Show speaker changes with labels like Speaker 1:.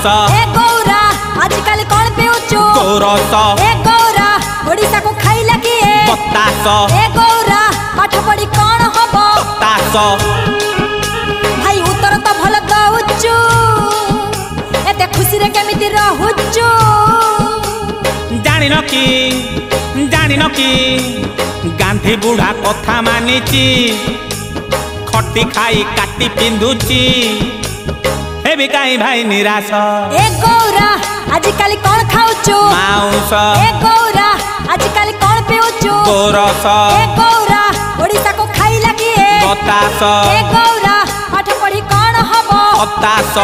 Speaker 1: mouse
Speaker 2: ए गौरा आजकल कौन पिउचु
Speaker 1: गोरस
Speaker 2: ए गौरा ओडिसा को खाइला किए
Speaker 1: बतास
Speaker 2: ए गौरा पाठ पढ़ी कौन हबो
Speaker 1: तास
Speaker 2: भाई उत्तर तो भल दउचु एते खुशी रे केमिति रहुचु
Speaker 1: जानिन कि गांधी बुढ़ा कथा मानिची खटी खाई काटी पिंधुची हे भी काई भाई निराश
Speaker 2: ए गौरा आजकल कौन खाउचु
Speaker 1: माउस
Speaker 2: ए गौरा आजकल कौन पिउचु
Speaker 1: गोरस
Speaker 2: ए गौरा ओडिसा को खाइला किए
Speaker 1: बतास
Speaker 2: ए गौरा पाठ पढ़ी कौन हबो
Speaker 1: हताश